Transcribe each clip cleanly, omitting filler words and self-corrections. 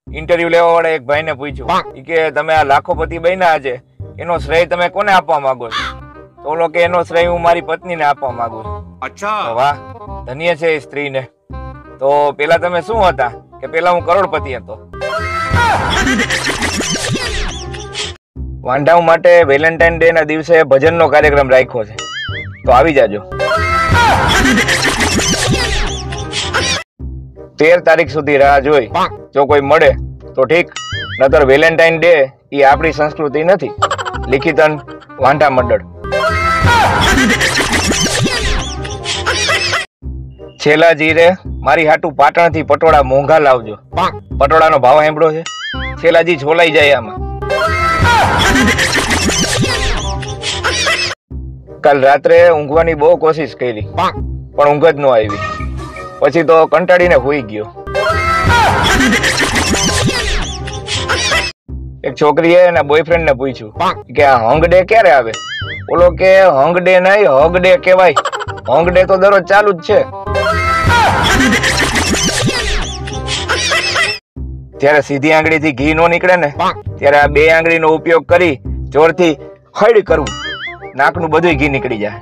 Interview લેવા વાળા એક ભાઈને પૂછ્યું કે તમે આ લાખોપતિ બન્યા છે એનો શ્રેય તમે કોને આપવા માંગો છો? તો ઓલો કે એનો શ્રેય હું મારી પત્નીને આપવા માંગુ છું. અચ્છા, વાહ, ધન્ય છે એ સ્ત્રીને. તો પેલા તમે શું હતા? કે પેલા હું કરોડપતિ હતો. વાંઢાઓ માટે વેલેન્ટાઇન ડે ના દિવસે ભજનનો કાર્યક્રમ રાખ્યો છે, તો આવી જાજો. 13 તારીખ સુધી રાહ જોઈ, જો કોઈ મળે તો ઠીક, નતર વેલેન્ટાઇન ડે એ આપણી સંસ્કૃતિ નથી. લિખિતન, વાંઢા મંડળ. છેલ્લા જીરે મારી હાટુ પાટણ થી પટોળા મોંઘા લાવજો. પટોળાનો ભાવ સાંભળ્યો છે? છેલ્લાજી છોલાઈ જાય આમાં. કાલ રાત્રે ઊંઘવાની બહુ કોશિશ કરી, પણ ઊંઘ જ ન આવી. પછી તો કંટાળીને હોઈ ગયો. એક છોકરીએ એના બોયફ્રેન્ડ ને પૂછ્યું કે આ હંગ ડે ક્યારે આવે? ઓલો કે હંગ ડે નહીં, હગ ડે કહેવાય. હંગ ડે તો દરરોજ ચાલુ જ છે. ત્યારે સીધી આંગળી થી ઘી નો નીકળે ને, ત્યારે આ 2 આંગળીનો ઉપયોગ કરી જોરથી હળ કરવું, નાકનું બધું ઘી નીકળી જાય.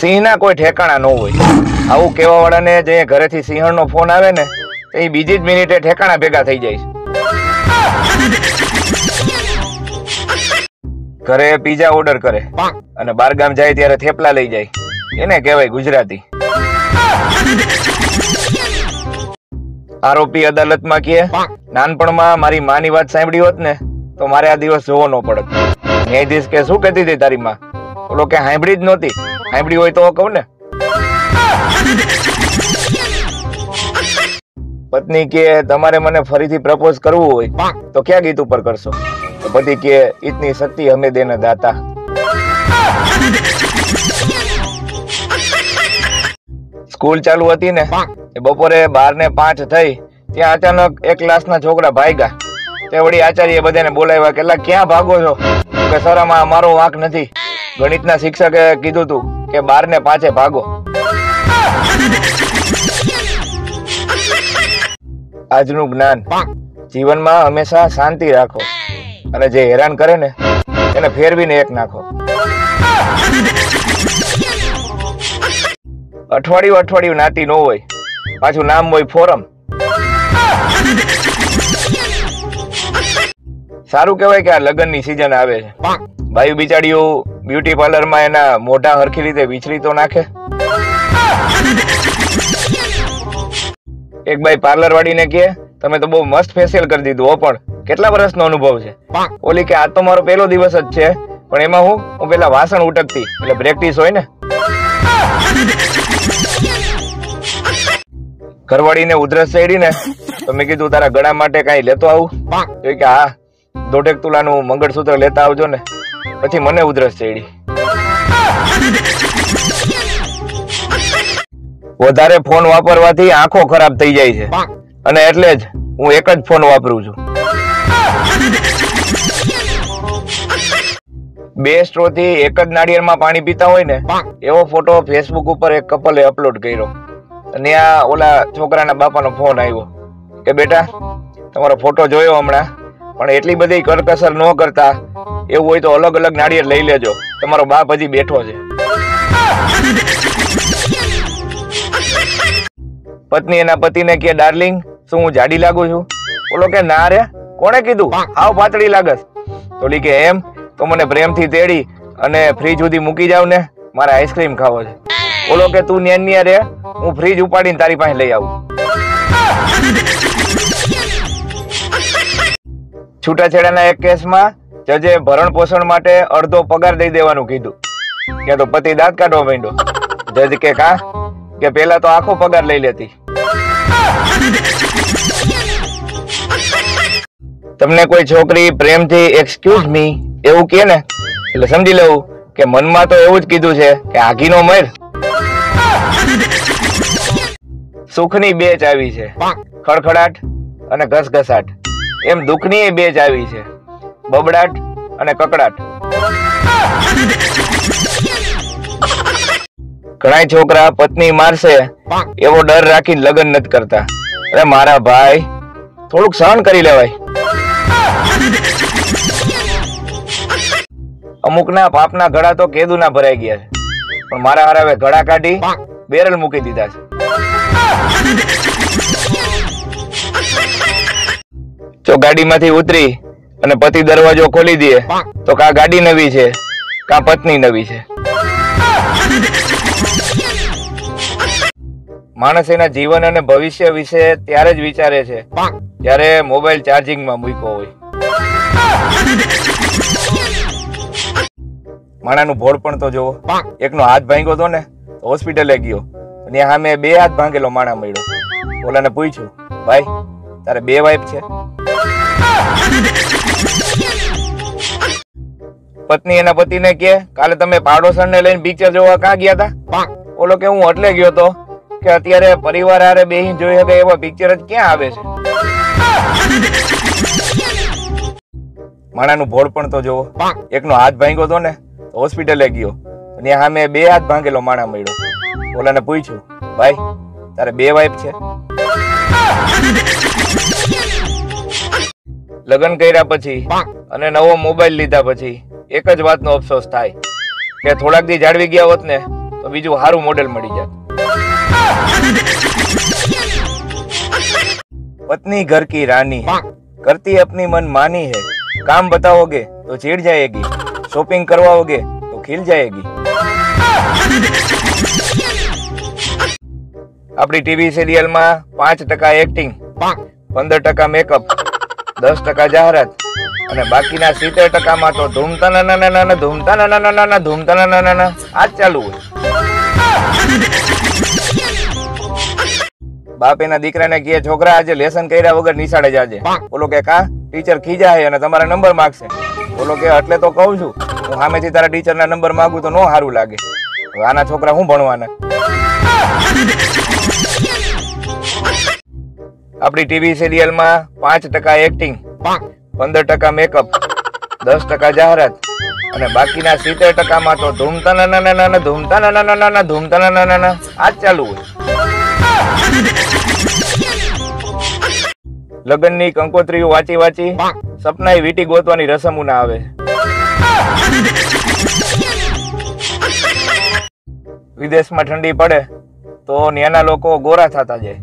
સિંહના કોઈ ઠેકાણા ન હોય. આવું કેવા વાળાને જે ઘરેથી સિંહણનો ફોન આવે ને, એ બીજી જ મિનિટે ઠેકાણા ભેગા થઈ જાય. ઘરે પીઝા ઓર્ડર કરે અને બારગામ જાય ત્યારે થેપલા લઈ જાય, એને કહેવાય ગુજરાતી. આરોપી અદાલતમાં કહે, નાનપણમાં મારી માની વાત સાંભળી હોત ને તો મારે આ દિવસ જોવો ન પડત. ન્યાયાધીશ કે શું કહેતી હતી તારી માં? ઓલો કે સાંભળી જ નહોતી. સાંભળી હોય તો કહું ને. પત્ની કે તમારે મને ફરીથી પ્રપોઝ કરવું હોય તો ક્યાં ગીત ઉપર કરશો? તો પતિ કે ઇતની શક્તિ હમે દેને દાતા. સ્કૂલ ચાલુ હતી ને, બપોરે 12:05 થઈ, ત્યાં અચાનક એક ક્લાસના છોકરા ભાગ્યા. તે વળી આચાર્ય બધાને બોલાવ્યા કે ક્યાં ભાગો છો? કે સર આમાં અમારો વાંક નથી, ગણિતના શિક્ષકે કીધું તું કે 12:05 ભાગો. આજનું જ્ઞાન, જીવનમાં હંમેશા શાંતિ રાખો અને જે હેરાન કરે ને એને ફેરવીને એક નાખો. અઠવાડિયું નાતી ન હોય, પાછું નામ હોય ફોરમ. સારું કહેવાય કે આ લગ્નની સિઝન આવે છે. ભાઈ બિચારીઓ બ્યુટી પાર્લરમાં એના મોઢા હરખી રીતે વિચરી તો નાખે. એક ભાઈ પાર્લર વાળીને કહે, તમે તો બહુ મસ્ત ફેશિયલ કરી દીધું હો, પણ કેટલા વર્ષનો અનુભવ છે? ઓલી કે આ તો મારો પહેલો દિવસ જ છે, પણ એમાં હું પેલા વાસણ ઉટકતી, એટલે પ્રેક્ટિસ હોય ને. ઘરવાળીને ઉધરસ ચડી ને, તો મેં કીધું તારા ગળા માટે કઈ લેતો આવું? તો કે હા, 1.5 તોલાનું મંગળસૂત્ર લેતા આવજો ને. પછી મને ઉધરસ ચડી. વધારે ફોન વાપરવાથી આંખો ખરાબ થઈ જાય છે, અને એટલે જ હું એક જ ફોન વાપરું છું. 2 સ્ટ્રો થી એક જ નાળિયેરમાં પાણી પીતા હોય ને, એવો ફોટો ફેસબુક ઉપર એક કપલે અપલોડ કર્યો. અને આ ઓલા છોકરાના બાપાનો ફોન આવ્યો કે બેટા તમારો ફોટો જોયો હમણાં, પણ એટલી બધી કરકસર ન કરતા, એવું હોય તો અલગ અલગ નાળિયેર લઈ લેજો, તમારો બાપ હજી બેઠો છે. પત્ની એના પતિને કે ડાર્લિંગ શું હું જાડી લાગુ છું? ઓલો કે ના રે, કોણે કીધું હાવ પાતળી લાગસ? ઓલી કે એમ તો મને પ્રેમથી તેડી અને ફ્રીજ સુધી મૂકી જાવ ને, મારે આઈસ્ક્રીમ ખાવો છે. ઓલો કે તું ન્યા રે, હું ફ્રીજ ઉપાડીને તારી પાસે લઈ આવું. છૂટાછેડાના એક કેસમાં જજે ભરણ પોષણ માટે અડધો પગાર દઈ દેવાનું કીધું. ત્યાં તો પતિ દાંત કાઢવા માંડ્યો. જજ કે કા? કે પેલા તો આખો પગાર લઈ લેતી. તમને કોઈ છોકરી પ્રેમથી એક્સક્યુઝ મી એવું કે ને, એટલે સમજી લેવું કે મનમાં તો એવું જ કીધું છે કે આઘીનો મર. સુખની 2 ચાવી છે, ખડખડાટ અને ઘસઘસાટ. એમ દુઃખની 2 ચાવી છે, બબડાટ અને કકડાટ. ઘણા છોકરા પત્ની મારશે એવો ડર રાખીને લગ્ન નથી કરતા. અરે મારા ભાઈ, થોડુંક સહન કરી લેવાય. અમુકના પાપના ઘડા તો કેદુના ભરાઈ ગયા છે, પણ મારા હારાવે ઘડા કાઢી બેરલ મૂકી દીધા છે. જો ગાડીમાંથી ઉતરી અને પતિ દરવાજો ખોલી દે તો કા ગાડી નવી છે કા પત્ની નવી છે. માણસ એના જીવન અને ભવિષ્ય વિશે ત્યારે જ વિચારે છે જ્યારે મોબાઈલ ચાર્જિંગમાં મૂક્યો હોય. માણાનું ભોળ પણ તો જોવો. એકનો હાથ ભાંગ્યો હતો ને તો હોસ્પિટલે ગયો, ત્યાં સામે 2 હાથ ભાંગેલો માણા મળ્યો. ઓલાને પૂછ્યું, ભાઈ તારે 2 વાઈફ છે? પત્ની એના પતિને કે, કાલે તમે પાડોશરને લઈને પિક્ચર જોવા ક્યાં ગયા હતા? ઓલો કે, હું એટલે ગયો તો કે અત્યારે પરિવાર હારે બેહીને જોઈ શકે એવા પિક્ચર જ ક્યાં આવે છે. માણાનું ભોળ પણ તો જોવો. એકનો હાથ ભાંગ્યો હતો ને તો હોસ્પિટલે ગયો, ત્યાં સામે 2 હાથ ભાંગેલો માણા મળ્યો. ઓલાને પૂછ્યું, ભાઈ તારે 2 વાઈફ છે? લગ્ન કર્યા પછી અને નવો મોબાઈલ લીધા પછી એક જ વાતનો અફસોસ થાય કે થોડાક દી જાળવી ગયા હોત ને તો બીજું સારું મોડેલ મળી જાત. पत्नी घर की रानी है, करती अपनी मन मानी है, काम बताओगे तो चिढ़ जाएगी, शॉपिंग करवाओगे तो खिल जाएगी. अपनी टीवी सीरियल में 5% एक्टिंग, 15% मेकअप, 10% जाहरात અને બાકીના 70% માં તો ધૂમતા ના આજ ચાલુ હોય. બાપ એના દીકરાને કહે, છોકરા આજે લેસન કર્યા વગર નિશાળે જાજે. બોલો કે કા ટીચર ખીજાય અને તમારા નંબર માંગશે. બોલો કે એટલે તો કહું છું, હું સામેથી તારા ટીચરના નંબર માંગુ તો નો સારું લાગે. આના છોકરા હું ભણવાના. આપણી ટીવી સિરિયલ માં 5% એક્ટિંગ, 15% મેકઅપ, 10% જાહેરાત અને બાકીના 70% માં તો ધૂમતા ના આજ ચાલુ હોય. લગ્નની કંકોત્રીઓ વાંચી વાંચી સપનાએ વીટી ગોતવાની રસમો ના આવે. વિદેશમાં ઠંડી પડે તો ત્યાંના લોકો ગોરા થતા જાય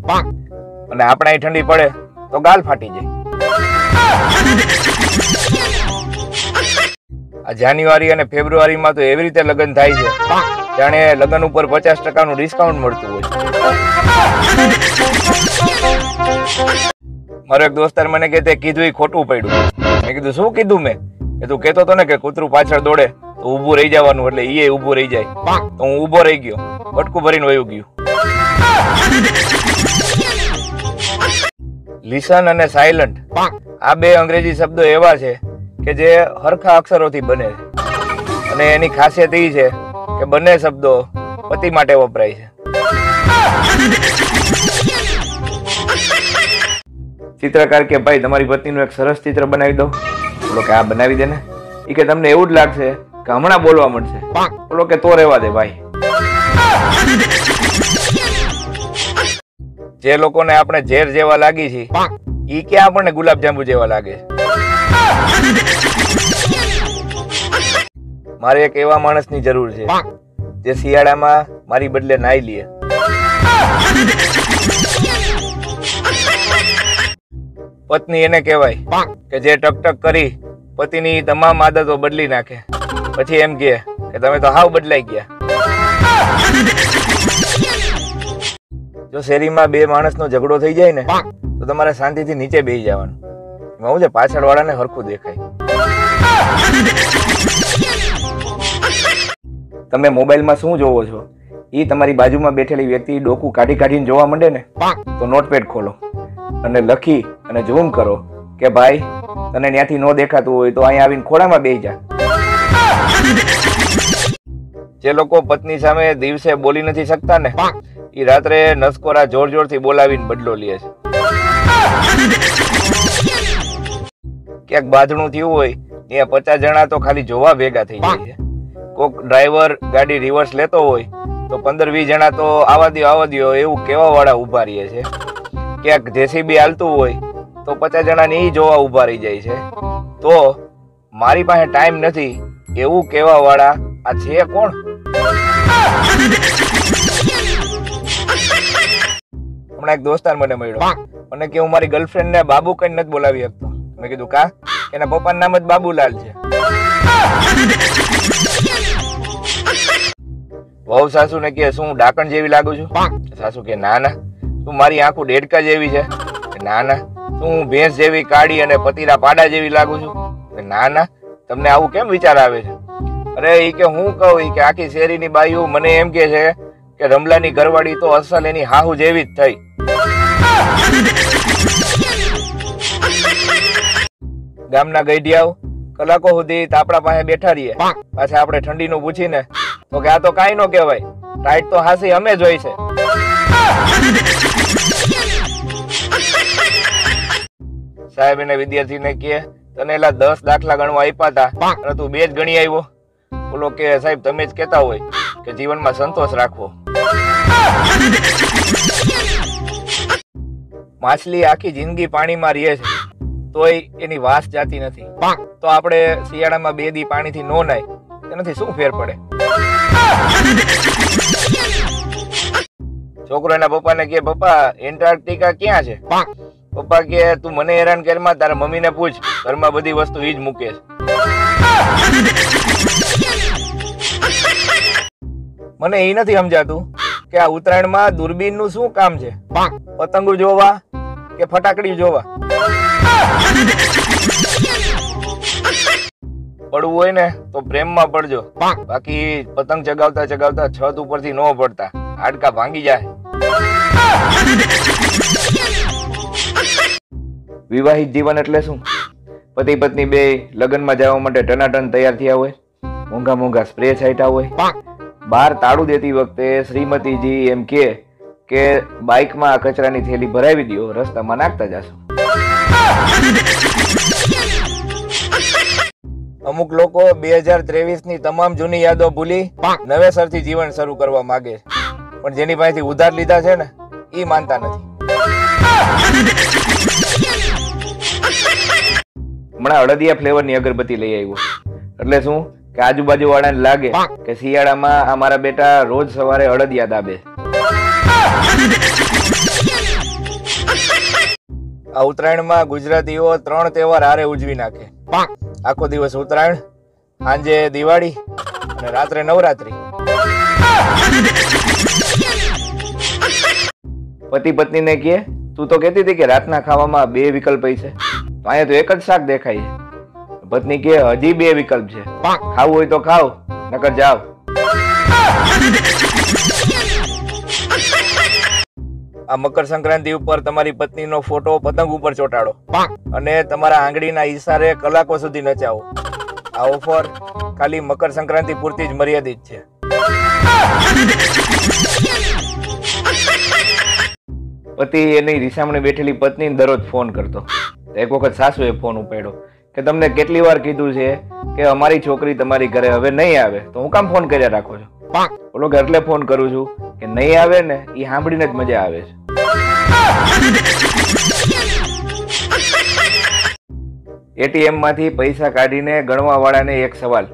અને આપણા ઠંડી પડે તો ગાલ ફાટી જાય. આ જાન્યુઆરી અને ફેબ્રુઆરી માં તો એવી રીતે લગ્ન થાય છે જાણે લગ્ન ઉપર 50% નું ડિસ્કાઉન્ટ મળતું હોય. મારો એક દોસ્તાર મને કે તે કીધું એ ખોટું પડ્યું. મેં કીધું શું કીધું? મેં કીધું કેતો તો ને કે કૂતરું પાછળ દોડે તો ઊભું રહી જવાનું, એટલે ઈ ઊભું રહી જાય. તો હું ઊભો રહી ગયો, બટકું ભરીને વયું ગયું. લિસન અને સાયલન્ટ આ 2 અંગ્રેજી શબ્દો એવા છે કે જે હરખા અક્ષરોથી બને છે અને એની ખાસિયત એ છે કે બંને શબ્દો પતિ માટે વપરાય છે. ચિત્રકાર કે ભાઈ તમારી પત્નીનું એક સરસ ચિત્ર બનાવી દો. બોલો કે આ બનાવી દે ને. એ કે તમને એવું જ લાગશે કે હમણાં બોલવા મળશે. બોલો કે તો રહેવા દે ભાઈ. જે લોકોને આપણે ઝેર જેવા લાગી છે ઈ ક્યાં આપણને ગુલાબજાંબુ જેવા લાગે. મારે એક એવા માણસની જરૂર છે જે શિયાળામાં મારી બદલે નાઈ લે. પત્ની એને કહેવાય કે જે ટકટક કરી પતિની તમામ આદતો બદલી નાખે, પછી એમ કહે કે તમે તો હાવ બદલાઈ ગયા. જો શેરીમાં 2 માણસનો ઝઘડો થઈ જાય ને તો તમારે શાંતિથી નીચે બેસી જવાનું. એમાં છે પાછળ વાળાને હરખું દેખાય. તમે મોબાઈલમાં શું જોવો છો એ તમારી બાજુમાં બેઠેલી વ્યક્તિ ડોકું કાઢી કાઢીને જોવા માંડે ને તો નોટપેડ ખોલો અને લખી અને ઝૂમ કરો કે ભાઈ તને ત્યાંથી ન દેખાતું હોય તો અહીંયા આવીને ખોળામાં બેસી જા. જે લોકો પત્ની સામે દિવસે બોલી નથી શકતા ને એ રાત્રે નસકોરા જોર જોરથી બોલાવીને બદલો લે છે. ક્યાંક બાંધણું થયું હોય ત્યાં 50 જણા તો ખાલી જોવા ભેગા થઈ જાય છે. કોક ડ્રાઈવર ગાડી રિવર્સ લેતો હોય તો 15-20 જણા તો આવા દ્યો એવું કેવા વાળા ઉભા રહીએ છે. ક્યાંક જેસીબી હાલતું હોય તો 50 જણાને ઈ જોવા ઉભા રહી જાય છે. તો મારી પાસે ટાઈમ નથી એવું કેવા વાળા આ છે કોણ? હમણાં એક દોસ્તાર મને મળ્યો, મને કે હું મારી ગર્લફ્રેન્ડ ને બાબુ કઈ નથી બોલાવી શકતો. મેં કીધું કા? એના પપ્પાનું નામ જ બાબુલાલ છે. વહુ સાસુ ને કે શું ડાકણ જેવી લાગુ છું? સાસુ કે ના ના. તું મારી આંખો ડેડકા જેવી છે? ના ના. તું ભેંસ જેવી કાળી અને પતીરા પાડા જેવી લાગુ છું? ના ના. તમને આવું કેમ વિચાર આવે છે? અરે ઈ કે હું કહું ઈ કે આખી શેરીની બાઈઓ મને એમ કે છે કે રમલાની ઘરવાળી તો અસલ એની હાહુ જેવી જ થઈ. ગામના ગઈઢિયાઓ કલાકો સુધી તાપડા પાસે બેઠા રહીએ, પાછા આપણે ઠંડીનું પૂછીને તો કે આ તો કાંઈ નો કહેવાય, ટાઈટ તો હાસી અમે જ હોય છે. સાહેબ એને વિદ્યાર્થીને કહે તને એલા 10 દાખલા ગણવા આપ્યા હતા અને તું 2 જ ગણી આવ્યો. બોલો કે સાહેબ તમે જ કહેતા હોય કે જીવનમાં સંતોષ રાખવો. માછલી આખી જિંદગી પાણીમાં રહે છે તોય એની વાસ જાતી નથી. તો આપણે શિયાળામાં 2 દી પાણીથી નો નાય તેનાથી શું ફેર પડે? છોકરો એના પપ્પાને કે પપ્પા એન્ટાર્કટિકા ક્યાં છે? પપ્પા કે તું મને હેરાન કરમાં, તારા મમ્મીને પૂછ, ઘરમાં બધી વસ્તુ ઈ જ મૂકે છે. મને એ નથી સમજાતું કે આ ઉત્તરાયણમાં દૂરબીન નું શું કામ છે? પતંગો જોવા કે ફટાકડી જોવા? પડવું હોય ને તો પ્રેમમાં પડજો, બાકી પતંગ ચગાવતા ચગાવતા છત ઉપરથી નો પડતા, હાડકા ભાંગી જાય. વિવાહિત જીવન એટલે શું? પતિ પત્ની બે લગ્નમાં જવા માટે ટનાટન તૈયાર થયા હોય, મોંઘા મોંઘા સ્પ્રે છાંટ્યા હોય, બહાર તાળું દેતી વખતે શ્રીમતીજી એમ કે બાઇકમાં કચરાની થેલી ભરાવી દો, રસ્તામાં નાખતા જશો. અમુક લોકો 2023 ની તમામ જૂની યાદો ભૂલી નવેસરથી જીવન શરૂ કરવા માંગે છે, પણ જેની પાસેથી ઉધાર લીધા છે ને એ માનતા નથી. હમણાં અડદિયા ફ્લેવરની અગરબત્તી લઈ આવ્યો, એટલે શું કે આજુબાજુ વાળાને લાગે કે શિયાળામાં આ મારા બેટા રોજ સવારે અડદિયા દાબે. આ ઉત્તરાયણમાં ગુજરાતીઓ 3 તહેવાર હારે ઉજવી નાખે. આખો દિવસ ઉત્તરાયણ, સાંજે દિવાળી અને રાત્રે નવરાત્રી. પતિ પત્નીને કહે તું તો કહેતી હતી કે રાતના ખાવામાં 2 વિકલ્પ છે, તો અહીંયા તો એક જ શાક દેખાય છે. પત્ની કહે હજી 2 વિકલ્પ છે, ખાવું હોય તો ખાવ નકર જાવ. આ મકર સંક્રાંતિ ઉપર તમારી પત્નીનો ફોટો પતંગ ઉપર ચોંટાડો અને તમારા આંગળીના ઈશારે કલાકો સુધી નચાવો. આ ઓફર ખાલી મકર સંક્રાંતિ પૂરતી જ મર્યાદિત છે. પતિ એની રીસામણે બેઠેલી પત્નીને દરરોજ ફોન કરતો. એક વખત સાસુએ ફોન ઉપાડ્યો કે તમને કેટલી વાર કીધું છે કે અમારી છોકરી તમારી ઘરે હવે નહીં આવે, તો હું કામ ફોન કર્યા રાખો છો? બોલો કે એટલે ફોન કરું છું કે નહીં આવે ને એ સાંભળીને જ મજા આવે છે. એટીએમ માંથી પૈસા કાઢીને ગણવા વાળાને એક સવાલ,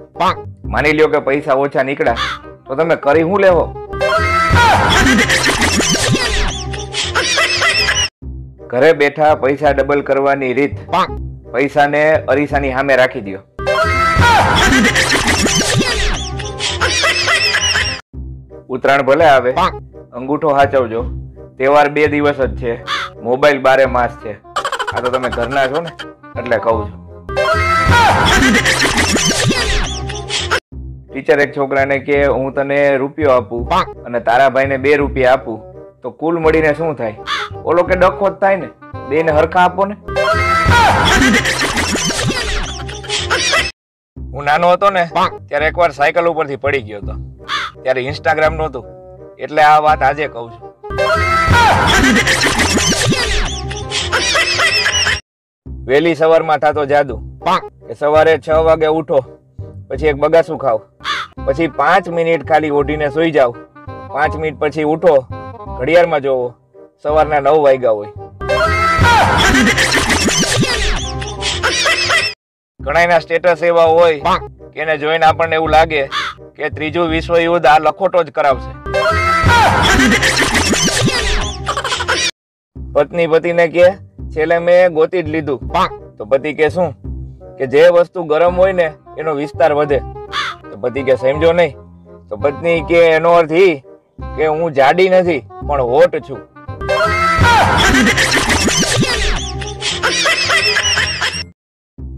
માની લ્યો કે પૈસા ઓછા નીકળ્યા તો તમે કરી શું લેવો? ઘરે બેઠા પૈસા ડબલ કરવાની રીત, પૈસાને અરીસાની સામે રાખી દો. ઉત્તરાયણ ભલે આવે, અંગૂઠો સાચવજો, તહેવાર 2 દિવસ જ છે, મોબાઈલ 12 માસ છે. આ તો તમે ઘરના છો ને એટલે કહું છું. ટીચર એક છોકરાને કે હું તને રૂપિયો આપું અને તારા ભાઈને 2 રૂપિયા આપું તો કુલ મળીને શું થાય? ઓલો કે ડખો જ થાય ને, 2 ને હરખા આપો ને. હું નાનો હતો ને ત્યારે એકવાર સાયકલ ઉપરથી પડી ગયો હતો. ત્યારે ઇન્સ્ટાગ્રામ નહોતું, એટલે આ વાત આજે કહું છું. વહેલી સવારમાં થતો જાદુ કે સવારે 6 વાગે ઉઠો, પછી એક બગાસું ખાવ, પછી 5 મિનિટ ખાલી ઓઢીને સૂઈ જાવ, 5 મિનિટ પછી ઉઠો, ઘડિયાળમાં જોવો, સવારના 9 વાગ્યા હોય. ઘણાના સ્ટેટસ એવા હોય કે એને જોઈને આપણને એવું લાગે કે ત્રીજું વિશ્વ યુદ્ધ આ લખોટો જ કરાવશે. પત્ની પતિને કે છેલ્લે મેં ગોતી જ લીધું. તો પતિ કે શું કે જે વસ્તુ ગરમ હોય ને એનો વિસ્તાર વધે. તો પતિ કે સમજો નહીં. તો પત્ની કે એનો અર્થ ઈ કે હું જાડી નથી પણ હોટ છું.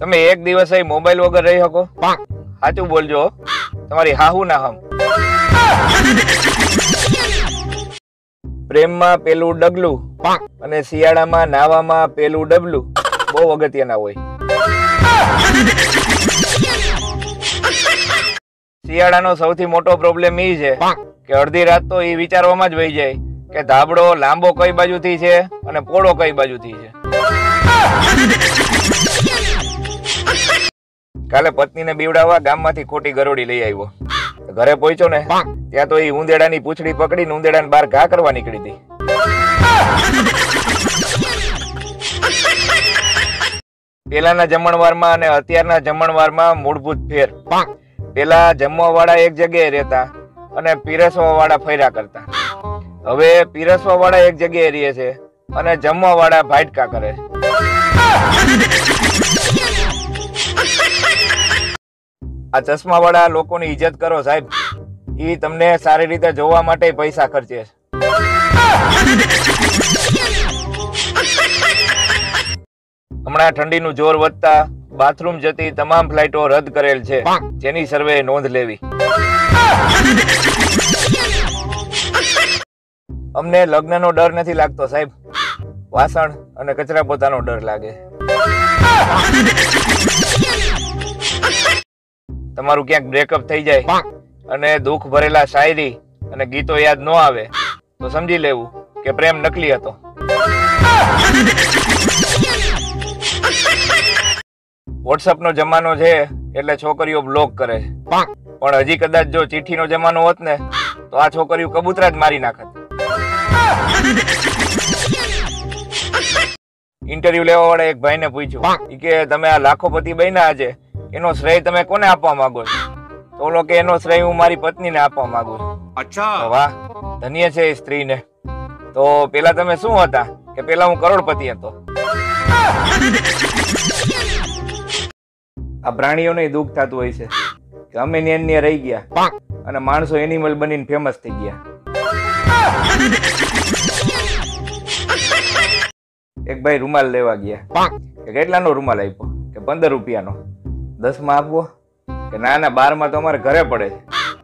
તમે એક દિવસ મોબાઈલ વગર રહી શકો? સાચું બોલજો, તમારી હાહુ ના હમ. પ્રેમમાં પેલું ડગલું અને શિયાળામાં નાવામાં પેલું ડબલું બહુ અગત્યના હોય. શિયાળાનો સૌથી મોટો પ્રોબ્લેમ ઈ છે કે અડધી રાત તો એ વિચારવામાં જ વહી જાય કે ધાબળો લાંબો કઈ બાજુથી છે અને પોળો કઈ બાજુથી છે. કાલે પત્નીને બીવડાવવા ગામમાંથી ખોટી ગરોડી લઈ આવ્યો. ઘરે પહોંચ્યો ને ત્યાં તો એ ઉંદેડાની પૂંછડી પકડીને ઉંદેડાને બહાર ઘા કરવા નીકળી હતી. પેલાના જમણવારમાં અને અત્યારના જમણવારમાં મૂળભૂત ફેર. પેલા જમવા વાળા એક જગ્યાએ રહેતા અને પીરસવા વાળા ફર્યા કરતા. હવે પીરસવા વાળા એક જગ્યાએ રહે છે અને જમવા વાળા ભાટકા કરે. આ ચશ્મા વાળા લોકોની ઇજ્જત કરો સાહેબ. ઈ તમને સારી રીતે જોવા માટે પૈસા ખર્ચે છે. હમણાં ઠંડીનું જોર વધતા બાથરૂમ જતી તમામ ફ્લાઇટો રદ કરેલ છે, જેની સર્વે નોંધ લેવી. અમને લગ્નનો ડર નથી લાગતો સાહેબ, વાસણ અને કચરા પોતાનો ડર લાગે. તમારું ક્યાંક બ્રેકઅપ થઈ જાય અને દુઃખ ભરેલા શાયરી અને ગીતો યાદ ન આવે તો સમજી લેવું કે પ્રેમ નકલી હતો. વોટ્સઅપ નો જમાનો છે એટલે છોકરીઓ બ્લોક કરે છે, પણ હજી કદાચ જો ચિઠ્ઠીનો જમાનો હોત ને તો આ છોકરીઓ કબૂતરા જ મારી નાખત. ઇન્ટરવ્યુ લેવા વાળા એક ભાઈને પૂછ્યું કે તમે આ લાખોપતિ બન્યા આજે, એનો શ્રેય તમે કોને આપવા માંગો છો? તો ઓલો કે એનો શ્રેય હું મારી પત્નીને આપવા માંગુ છું. અચ્છા, વાહ, ધન્ય છે એ સ્ત્રીને. તો પેલા તમે શું હતા? કે પેલા હું કરોડપતિ હતો. આ પ્રાણીઓને દુઃખ થતું હોય છે કે અમે ને રહી ગયા અને માણસો એનિમલ બનીને ફેમસ થઈ ગયા. એક ભાઈ રૂમાલ લેવા ગયા કે કેટલાનો રૂમાલ આપ્યો? કે 15 રૂપિયાનો. 10 માં આપવો? કે ના ના, 12 માં તો અમારે ઘરે પડે છે.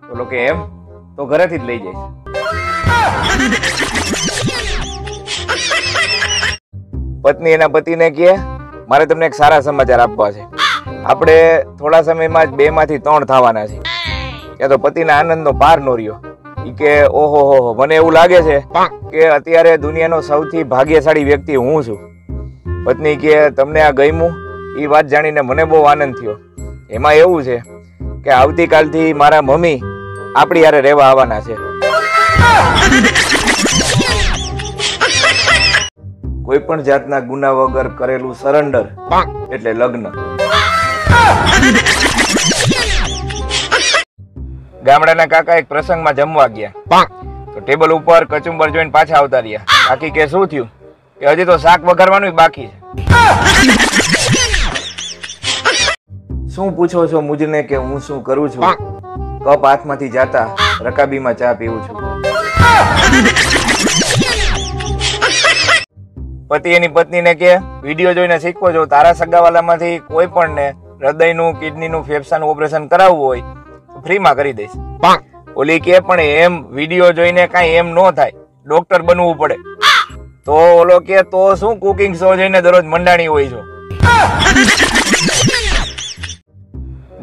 બોલો કે એમ? તો ઘરેથી જ લઈ જાય. પત્ની એના પતિને કહે મારે તમને એક સારા સમાચાર આપવા છે. આપણે થોડા સમયમાં જ 2 માંથી 3 થવાના છે. કે તો પતિના આનંદનો પાર નો રહ્યો. કે ઓહો હો, મને એવું લાગે છે કે અત્યારે દુનિયાનો સૌથી ભાગ્યશાળી વ્યક્તિ હું છું. પત્ની કે તમને આ ગમ્યું? એ વાત જાણીને મને બહુ આનંદ થયો. એમાં એવું છે કે આવતીકાલથી મારા મમ્મી આપણી હારે રહેવા આવવાના છે. કોઈ પણ જાતના ગુના વગર કરેલું સરેન્ડર એટલે લગ્ન. ગામડાના કાકા એક પ્રસંગમાં જમવા ગયા તો ટેબલ ઉપર કચુંબર જોઈને પાછા આવતા રહ્યા. કાકી કે શું થયું? કે હજી તો શાક વઘારવાનું બાકી છે. શું પૂછો છો મુજને કે હું શું કરું છું? કપ હાથમાંથી જાતા રકાબીમાં ચા પીવું છું. પતિ એની પત્નીને કે વિડીયો જોઈને શીખવો છો. તારા સગાવાલામાંથી કોઈ પણ ને હૃદયનું, કિડનીનું, ફેફસાનું ઓપરેશન કરાવવું હોય તો ફ્રીમાં કરી દઈશ. ઓલી કે પણ એમ વિડીયો જોઈને કાંઈ એમ ન થાય, ડોક્ટર બનવું પડે. તો ઓલો કે તો શું કુકિંગ શો જોઈને દરરોજ મંડાણી હોય છો?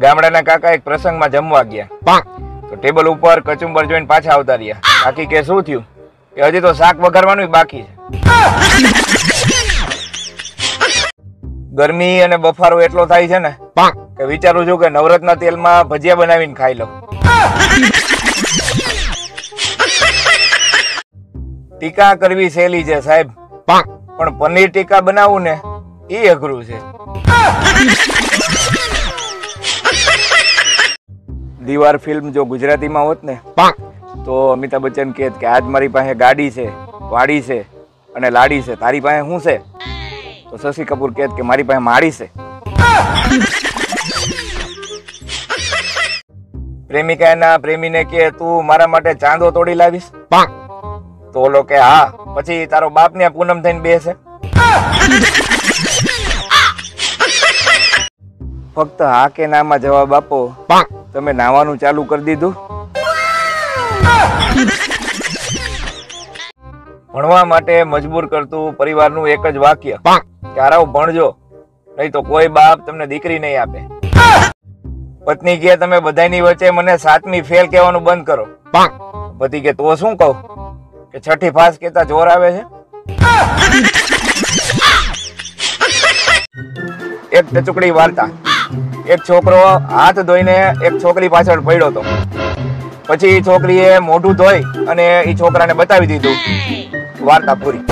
ગામડાના કાકા એક પ્રસંગમાં જમવા ગયા તો ટેબલ ઉપર કચુંબર જોઈને પાછા આવતા રહ્યા. કાકી કે શું થયું? કે હજી તો શાક વઘારવાનું બાકી છે. ગરમી અને બફારો એટલો થાય છે ને કે વિચારું છું કે નવરત્ન તેલમાં ભજીયા બનાવીને ખાઈ લઉં. ટીકા કરવી સહેલી છે સાહેબ, પણ પનીર ટીકા બનાવવું ને એ અઘરું છે. દીવાર ફિલ્મ જો ગુજરાતીમાં હોત ને તો અમિતાભ બચ્ચન કહે કે આજ મારી પાસે ગાડી છે, વાડી છે અને લાડી છે, તારી પાસે શું છે? તો શશી કપૂર કહે કે મારી પાસે માળી છે. પ્રેમિકા એના પ્રેમીને કે તું મારા માટે ચાંદો તોડી લાવીશ? તો ઓલો કે હા. પછી તારો બાપ ને પૂનમ થઈને બેસે. ફક્ત હા કે ના માં જવાબ આપો, તમે નાવાનું ચાલુ કરી દીધું? ભણવા માટે મજબૂર કરતું પરિવારનું એક જ વાક્ય કે હારાવ ભણજો, નહીં તો કોઈ બાપ તમને દીકરી નહીં આપે. પત્ની કે તમે બધાની વચ્ચે મને 7મી ફેલ કહેવાનું બંધ કરો. પતિ કે તો શું કહું? કે 6ઠી ફાસ કેતા જોર આવે છે. એક ટચુકડી વાર્તા. એક છોકરો હાથ ધોઈને એક છોકરી પાછળ પડ્યો હતો. પછી છોકરીએ મોઢું ધોઈ અને એ છોકરાને બતાવી દીધું. વાર્તા પૂરી.